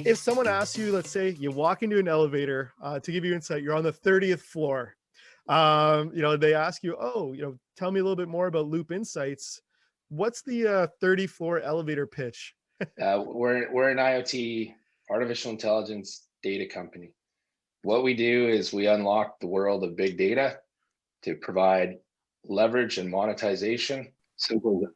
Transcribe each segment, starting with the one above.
If someone asks you, let's say you walk into an elevator to give you insight, you're on the 30th floor. They ask you, oh, tell me a little bit more about Loop Insights. What's the 30 floor elevator pitch? We're an IoT, artificial intelligence data company. What we do is we unlock the world of big data to provide leverage and monetization. Simple.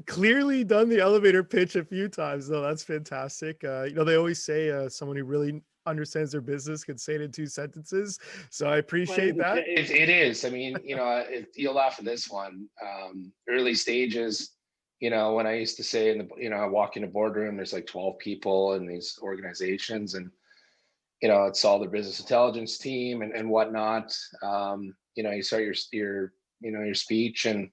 Clearly done the elevator pitch a few times, though. That's fantastic. They always say someone who really understands their business can say it in two sentences. So I appreciate that. It is. I mean, you'll laugh at this one. Early stages, when I used to say I walk in a boardroom, there's like 12 people in these organizations, and it's all the business intelligence team and whatnot. You start your speech, and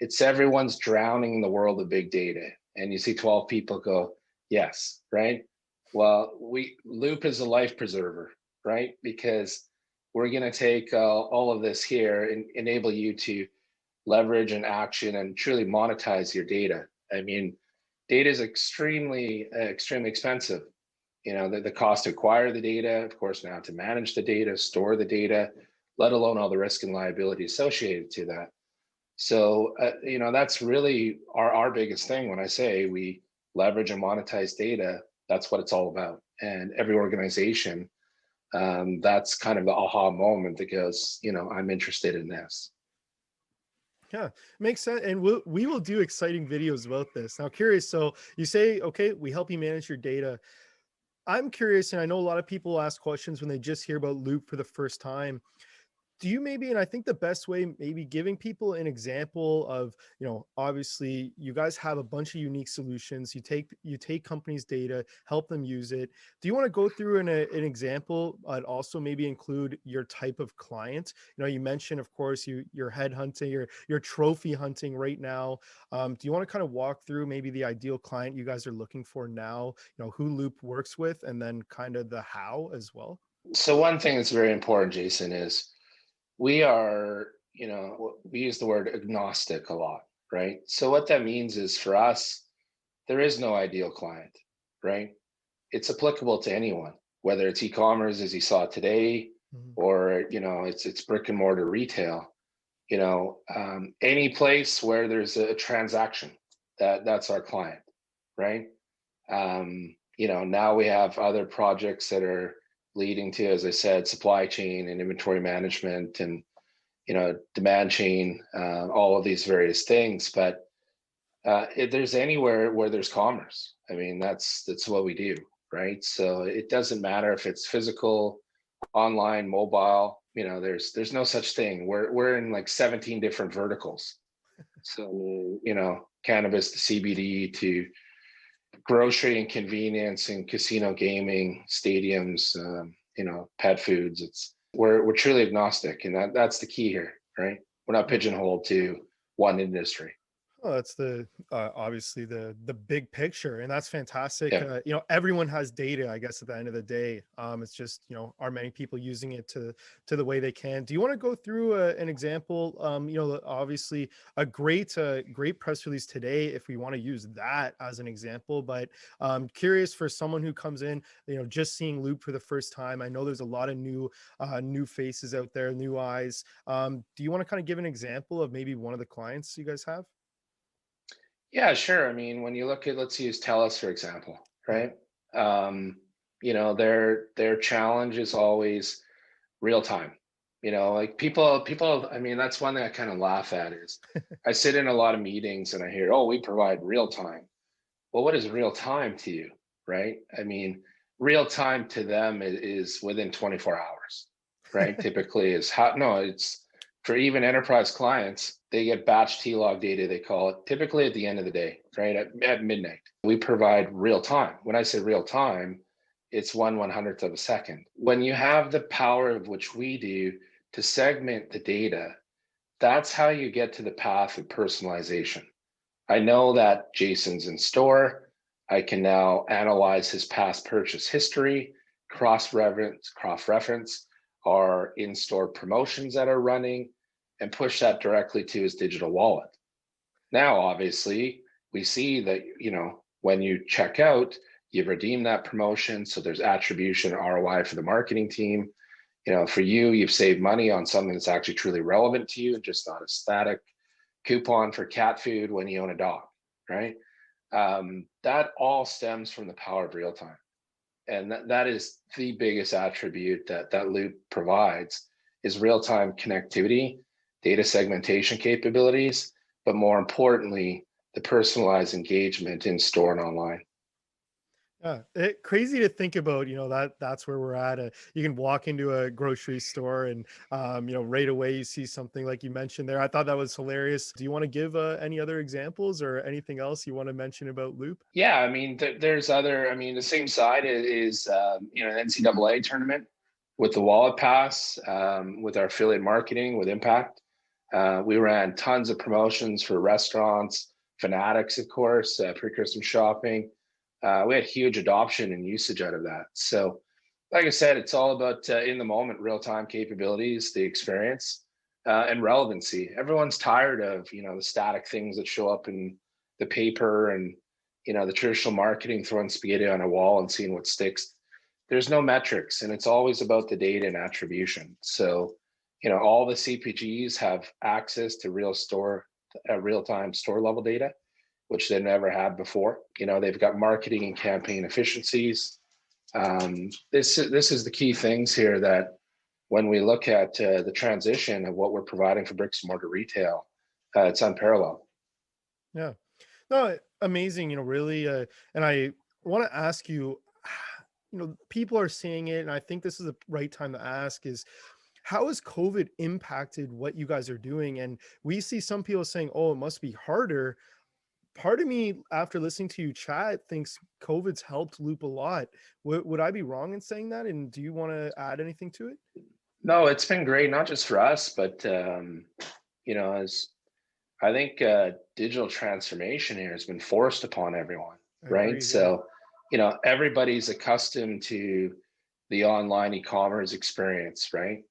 it's everyone's drowning in the world of big data, and you see 12 people go, yes, right? Well, Loop is a life preserver, right? Because we're going to take all of this here and enable you to leverage and action and truly monetize your data. I mean, data is extremely expensive. The cost to acquire the data, of course, now to manage the data, store the data, let alone all the risk and liability associated to that. So, that's really our biggest thing. When I say we leverage and monetize data, that's what it's all about. And every organization, that's kind of the aha moment that goes, I'm interested in this. Yeah, makes sense. And we will do exciting videos about this. Now, curious. So you say, okay, we help you manage your data. I'm curious, and I know a lot of people ask questions when they just hear about Loop for the first time. Do you maybe, and I think the best way, maybe giving people an example of, obviously you guys have a bunch of unique solutions. You take companies' data, help them use it. Do you want to go through an example, and also maybe include your type of client? You mentioned, of course, you're headhunting, you're trophy hunting right now. Do you want to kind of walk through maybe the ideal client you guys are looking for now? Who Loop works with, and then kind of the how as well. So one thing that's very important, Jason, is we are, we use the word agnostic a lot, right? So what that means is for us, there is no ideal client, right? It's applicable to anyone, whether it's e-commerce as you saw today, Mhm. or it's brick and mortar retail. Any place where there's a transaction, that's our client, right? Now we have other projects that are leading to, as I said, supply chain and inventory management and demand chain, all of these various things. But if there's anywhere where there's commerce, I mean, that's what we do, right? So it doesn't matter if it's physical, online, mobile. There's no such thing. We're in like 17 different verticals. So cannabis to CBD to grocery and convenience and casino gaming, stadiums, pet foods. We're truly agnostic, and that's the key here, right? We're not pigeonholed to one industry. Well, that's the obviously the big picture, and that's fantastic. Yeah. Everyone has data, I guess, at the end of the day. It's just, are many people using it to the way they can? Do you want to go through an example? Obviously a great press release today, if we want to use that as an example. But curious for someone who comes in, just seeing Loop for the first time. I know there's a lot of new faces out there, new eyes. Do you want to kind of give an example of maybe one of the clients you guys have? Yeah, sure. I mean, when you look at, let's use TELUS, for example, right? Um, their challenge is always real time. Like people, I mean, that's one thing I kind of laugh at is I sit in a lot of meetings and I hear, oh, we provide real time. Well, what is real time to you, right? I mean, real time to them is within 24 hours, right? Typically is how, no, it's for even enterprise clients, they get batch T-log data, they call it, typically at the end of the day, right? At midnight. We provide real time. When I say real time, it's 1/100th of a second. When you have the power of which we do to segment the data, that's how you get to the path of personalization. I know that Jason's in store. I can now analyze his past purchase history, cross reference our in-store promotions that are running, and push that directly to his digital wallet. Now, obviously, we see that when you check out, you've redeemed that promotion. So there's attribution ROI for the marketing team. For you, you've saved money on something that's actually truly relevant to you, just not a static coupon for cat food when you own a dog, right? That all stems from the power of real time. And that is the biggest attribute that Loop provides is real time connectivity, data segmentation capabilities, but more importantly, the personalized engagement in store and online. Yeah, crazy to think about, that's where we're at. You can walk into a grocery store and, right away you see something like you mentioned there. I thought that was hilarious. Do you want to give any other examples or anything else you want to mention about Loop? Yeah, I mean, there's other. I mean, the same side is an NCAA tournament with the Wallet Pass, with our affiliate marketing with Impact. We ran tons of promotions for restaurants, Fanatics, of course, pre-Christmas shopping. We had huge adoption and usage out of that. So, like I said, it's all about in the moment, real time capabilities, the experience, and relevancy. Everyone's tired of the static things that show up in the paper and the traditional marketing, throwing spaghetti on a wall and seeing what sticks. There's no metrics, and it's always about the data and attribution. So, all the CPGs have access to real time store level data, which they never had before. They've got marketing and campaign efficiencies. This is the key things here that when we look at the transition of what we're providing for bricks and mortar retail, it's unparalleled. Yeah. No, amazing, really. And I want to ask you, people are seeing it, and I think this is the right time to ask is how has COVID impacted what you guys are doing? And we see some people saying, oh, it must be harder. Part of me, after listening to you chat, thinks COVID's helped Loop a lot. Would I be wrong in saying that? And do you want to add anything to it? No, it's been great, not just for us, but as I think digital transformation here has been forced upon everyone, I right? agree. Yeah. So, everybody's accustomed to the online e-commerce experience, right?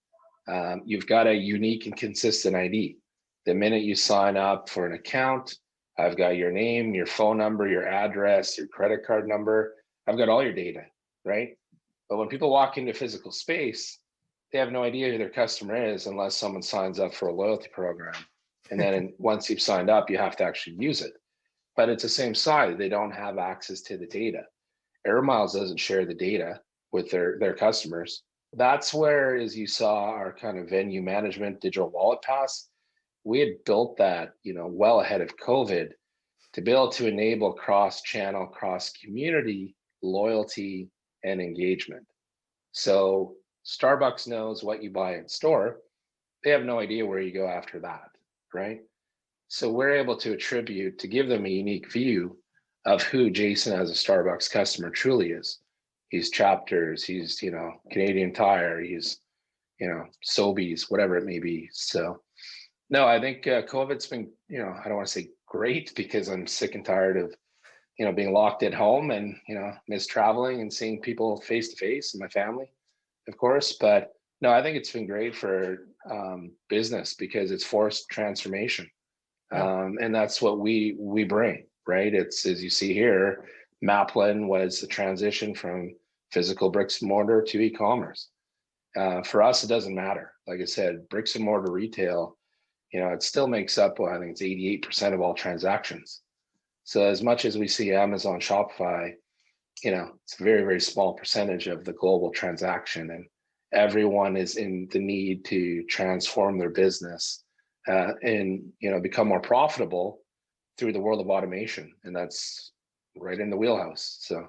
You've got a unique and consistent ID. The minute you sign up for an account, I've got your name, your phone number, your address, your credit card number. I've got all your data, right? But when people walk into physical space, they have no idea who their customer is unless someone signs up for a loyalty program. And then once you've signed up, you have to actually use it. But it's the same side. They don't have access to the data. Air Miles doesn't share the data with their customers. That's where, as you saw, our kind of venue management digital wallet pass, we had built that, well ahead of COVID to be able to enable cross-channel, cross-community loyalty and engagement. So Starbucks knows what you buy in store. They have no idea where you go after that, right? So we're able to attribute to give them a unique view of who Jason as a Starbucks customer truly is. He's Chapters, he's, Canadian Tire, he's, Sobeys, whatever it may be. So no, I think COVID's been, I don't want to say great because I'm sick and tired of, being locked at home and, miss traveling and seeing people face to face and my family, of course. But no, I think it's been great for business because it's forced transformation. Yeah. And that's what we bring, right? It's, as you see here, Maplin was the transition from physical bricks and mortar to e-commerce. For us, it doesn't matter. Like I said, bricks and mortar retail, it still makes up, well, I think it's 88% of all transactions. So as much as we see Amazon, Shopify, it's a very, very small percentage of the global transaction. And everyone is in the need to transform their business and, become more profitable through the world of automation. And that's right in the wheelhouse. So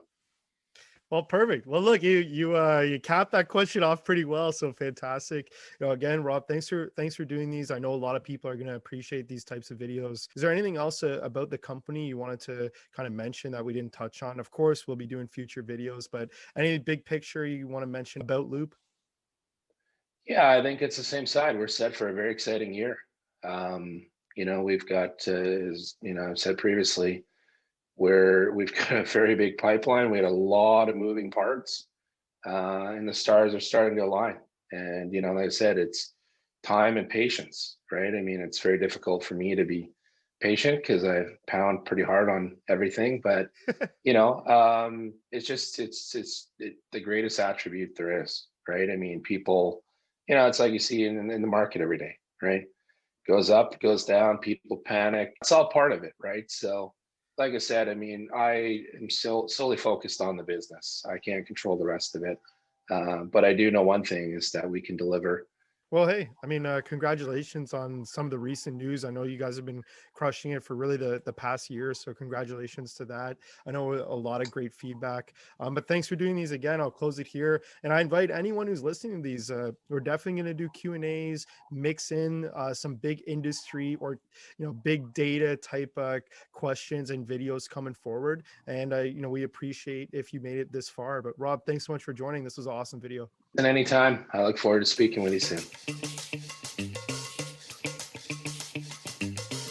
Well, perfect. Well, look, you capped that question off pretty well. So fantastic. Again, Rob, thanks for doing these. I know a lot of people are going to appreciate these types of videos. Is there anything else about the company you wanted to kind of mention that we didn't touch on? Of course, we'll be doing future videos, but any big picture you want to mention about Loop? yeah, I think it's the same side. We're set for a very exciting year. We've got, as I've said previously, where we've got a very big pipeline. We had a lot of moving parts, and the stars are starting to align. And like I said, it's time and patience, right? I mean, it's very difficult for me to be patient because I pound pretty hard on everything, but it's just the greatest attribute there is, right? I mean, people, it's like you see in the market every day, right? Goes up, goes down, people panic. It's all part of it, right? So, like I said, I mean, I am still solely focused on the business. I can't control the rest of it, but I do know one thing is that we can deliver. Well, hey, I mean, congratulations on some of the recent news. I know you guys have been crushing it for really the past year, so congratulations to that. I know a lot of great feedback. But thanks for doing these again. I'll close it here, and I invite anyone who's listening to these. We're definitely going to do Q&As, mix in some big industry or big data type questions and videos coming forward. And we appreciate if you made it this far. But Rob, thanks so much for joining. This was an awesome video. And anytime, I look forward to speaking with you soon.